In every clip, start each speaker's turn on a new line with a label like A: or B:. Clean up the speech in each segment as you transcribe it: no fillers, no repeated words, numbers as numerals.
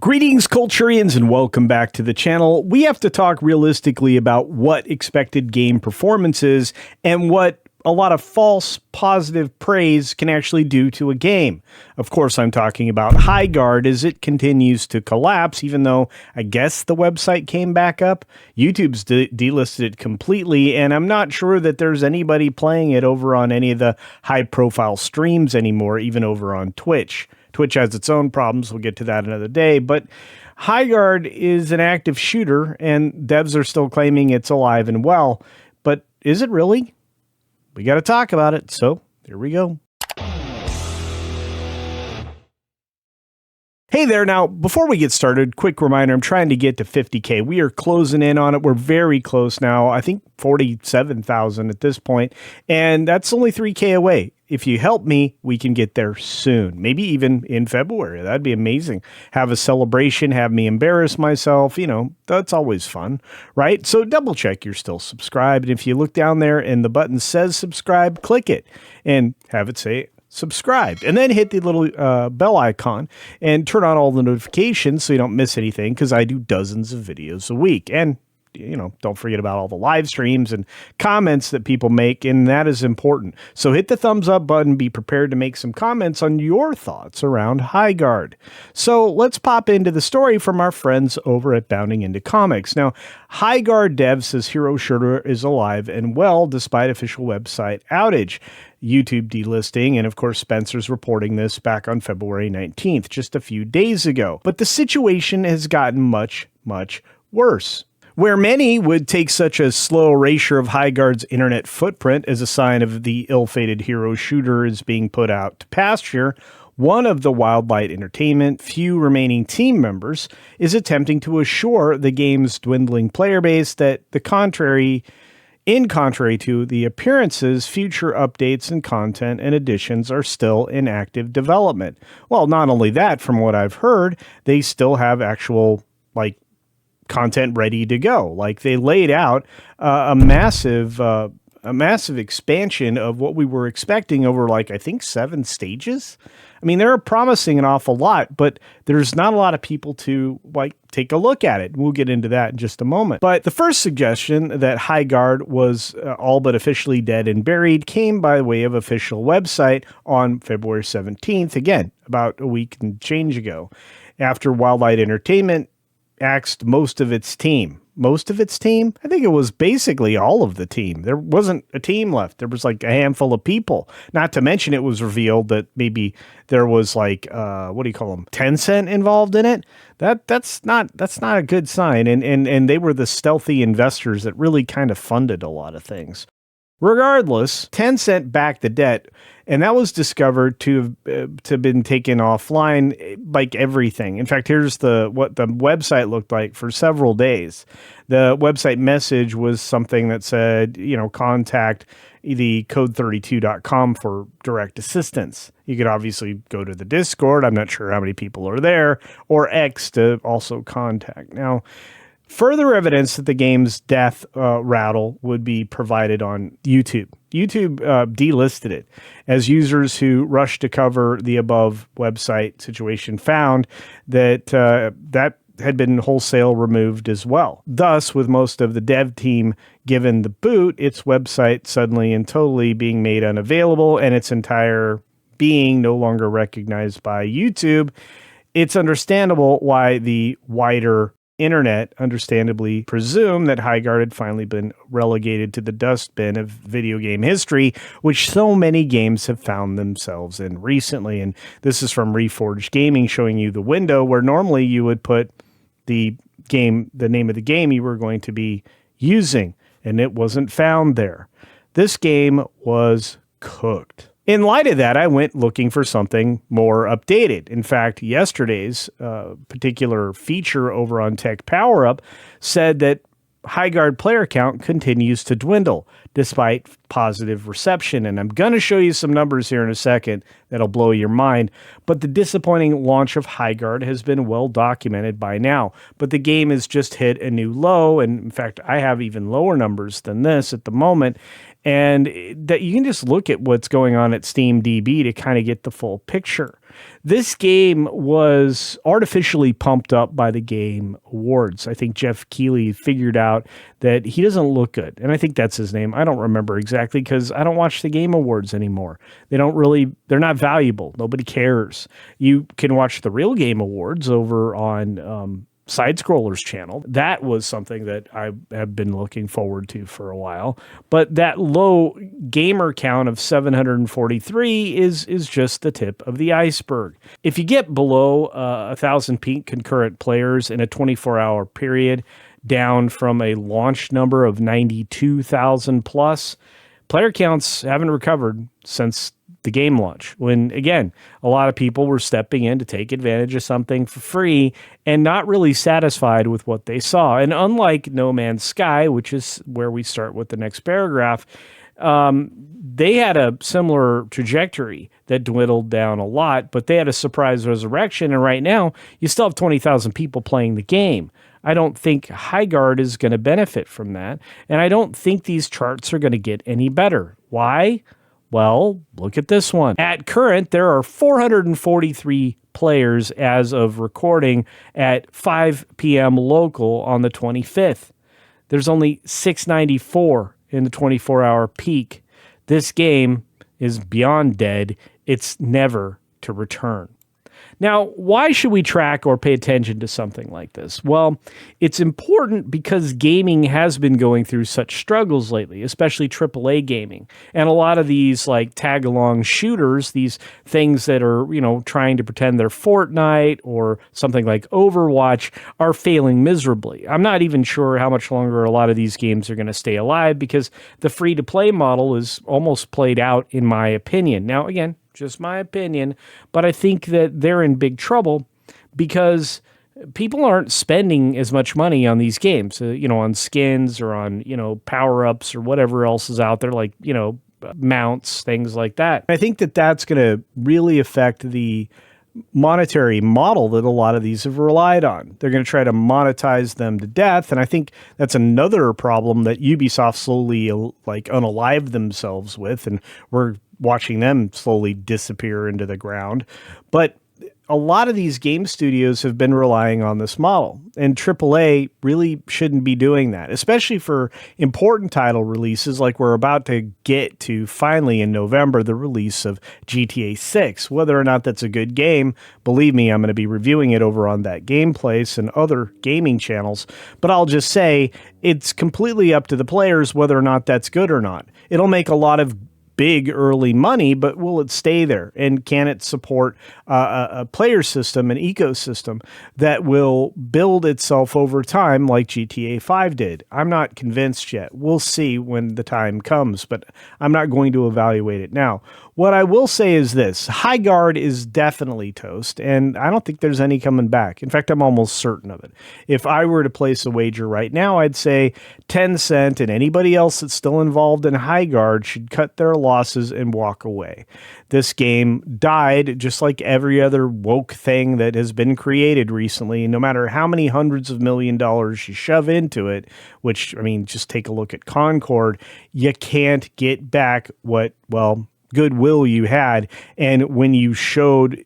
A: Greetings, Culturians, and welcome back to the channel. We have to talk realistically about what expected game performance is and what a lot of false positive praise can actually do to a game. Of course, I'm talking about Highguard as it continues to collapse, even though I guess the website came back up. YouTube's delisted it completely, and I'm not sure that there's anybody playing it over on any of the high-profile streams anymore, even over on Twitch. Twitch has its own problems. We'll get to that another day. But Highguard is an active shooter, and devs are still claiming it's alive and well. But is it really? We got to talk about it. So here we go. Hey there. Now, before we get started, quick reminder, I'm trying to get to 50K. We are closing in on it. We're very close now. I think 47,000 at this point, and that's only 3K away. If you help me, we can get there soon. Maybe even in February. That'd be amazing. Have a celebration, have me embarrass myself. You know, that's always fun, right? So double check you're still subscribed. And if you look down there and the button says subscribe, click it and have it say subscribed, and then hit the little bell icon and turn on all the notifications so you don't miss anything, because I do dozens of videos a week. And you know, don't forget about all the live streams and comments that people make, and that is important. So hit the thumbs up button, be prepared to make some comments on your thoughts around Highguard. So let's pop into the story from our friends over at Bounding Into Comics. Now, Highguard dev says hero shooter is alive and well despite official website outage. YouTube delisting, and of course Spencer's reporting this back on February 19th, just a few days ago. But the situation has gotten much, much worse. Where many would take such a slow erasure of Highguard's internet footprint as a sign of the ill-fated hero shooter is being put out to pasture, one of the Wildlight Entertainment few remaining team members is attempting to assure the game's dwindling player base that in contrary to the appearances, future updates and content and additions are still in active development. Well, not only that, from what I've heard, they still have actual, content ready to go. Like, they laid out a massive expansion of what we were expecting over, I think 7 stages. I mean, they're promising an awful lot, but there's not a lot of people to take a look at it. We'll get into that in just a moment. But the first suggestion that Highguard was all but officially dead and buried came by way of official website on February 17th, again, about a week and change ago, after Wildlight Entertainment axed most of its team. Most of its team? I think it was basically all of the team. There wasn't a team left. There was a handful of people. Not to mention, it was revealed that maybe there was Tencent involved in it. That's not a good sign. And they were the stealthy investors that really kind of funded a lot of things. Regardless, Tencent backed the debt, and that was discovered to have been taken offline, like everything. In fact, here's what the website looked like for several days. The website message was something that said, contact the code32.com for direct assistance. You could obviously go to the Discord. I'm not sure how many people are there, or X to also contact. Now, further evidence that the game's death rattle would be provided on YouTube. YouTube delisted it, as users who rushed to cover the above website situation found that that had been wholesale removed as well. Thus, with most of the dev team given the boot, its website suddenly and totally being made unavailable and its entire being no longer recognized by YouTube, it's understandable why the wider internet understandably presume that Highguard had finally been relegated to the dustbin of video game history, which so many games have found themselves in recently. And this is from Reforged Gaming, showing you the window where normally you would put the name of the game you were going to be using, and it wasn't found there. This game was cooked. In light of that, I went looking for something more updated. In fact, yesterday's particular feature over on Tech Power Up said that Highguard player count continues to dwindle despite positive reception. And I'm going to show you some numbers here in a second that'll blow your mind. But the disappointing launch of Highguard has been well documented by now. But the game has just hit a new low. And in fact, I have even lower numbers than this at the moment. And that you can just look at what's going on at SteamDB to kind of get the full picture. This game was artificially pumped up by the Game Awards. I think Jeff Keighley figured out that he doesn't look good. And I think that's his name. I don't remember exactly because I don't watch the Game Awards anymore. They're not valuable. Nobody cares. You can watch the real Game Awards over on Side Scrollers channel. That was something that I have been looking forward to for a while. But that low gamer count of 743 is just the tip of the iceberg. If you get below 1,000 peak concurrent players in a 24-hour period, down from a launch number of 92,000 plus, player counts haven't recovered since the game launch, when, again, a lot of people were stepping in to take advantage of something for free and not really satisfied with what they saw. And unlike No Man's Sky, which is where we start with the next paragraph, they had a similar trajectory that dwindled down a lot, but they had a surprise resurrection, and right now, you still have 20,000 people playing the game. I don't think Highguard is going to benefit from that, and I don't think these charts are going to get any better. Why? Well, look at this one. At current, there are 443 players as of recording at 5 p.m. local on the 25th. There's only 694 in the 24-hour peak. This game is beyond dead. It's never to return. Now, why should we track or pay attention to something like this? Well, it's important because gaming has been going through such struggles lately, especially AAA gaming. And a lot of these like tag-along shooters, these things that are, trying to pretend they're Fortnite or something like Overwatch, are failing miserably. I'm not even sure how much longer a lot of these games are going to stay alive because the free-to-play model is almost played out, in my opinion. Now, again, just my opinion, but I think that they're in big trouble because people aren't spending as much money on these games, on skins or on, power-ups or whatever else is out there, like, mounts, things like that. I think that that's going to really affect the monetary model that a lot of these have relied on. They're going to try to monetize them to death, and I think that's another problem that Ubisoft slowly unalive themselves with, and we're watching them slowly disappear into the ground. But a lot of these game studios have been relying on this model, and AAA really shouldn't be doing that, especially for important title releases like we're about to get to finally in November, the release of GTA 6. Whether or not that's a good game, believe me, I'm going to be reviewing it over on That Gameplace and other gaming channels, but I'll just say it's completely up to the players whether or not that's good or not. It'll make a lot of big early money, but will it stay there? And can it support a player system, an ecosystem that will build itself over time like GTA 5 did? I'm not convinced yet. We'll see when the time comes, but I'm not going to evaluate it now. What I will say is this: Highguard is definitely toast, and I don't think there's any coming back. In fact, I'm almost certain of it. If I were to place a wager right now, I'd say Tencent and anybody else that's still involved in Highguard should cut their losses and walk away. This game died just like every other woke thing that has been created recently. No matter how many hundreds of $1 million you shove into it, which, just take a look at Concord, you can't get back what, goodwill you had. And when you showed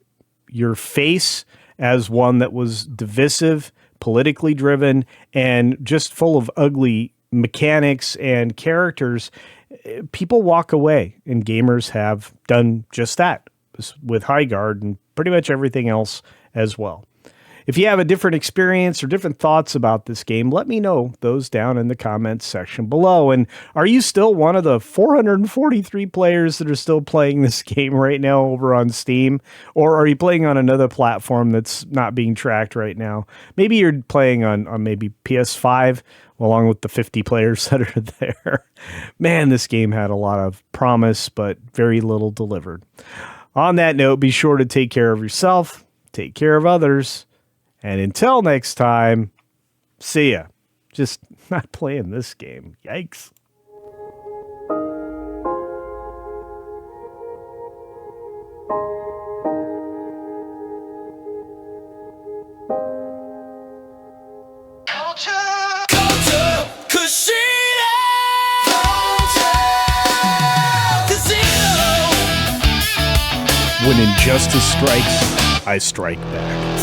A: your face as one that was divisive, politically driven, and just full of ugly mechanics and characters, people walk away, and gamers have done just that with Highguard and pretty much everything else as well. If you have a different experience or different thoughts about this game, let me know those down in the comments section below. And are you still one of the 443 players that are still playing this game right now over on Steam? Or are you playing on another platform that's not being tracked right now? Maybe you're playing on maybe PS5 along with the 50 players that are there. Man, this game had a lot of promise, but very little delivered. On that note, be sure to take care of yourself, take care of others, and until next time, see ya. Just not playing this game. Yikes. When justice strikes, I strike back.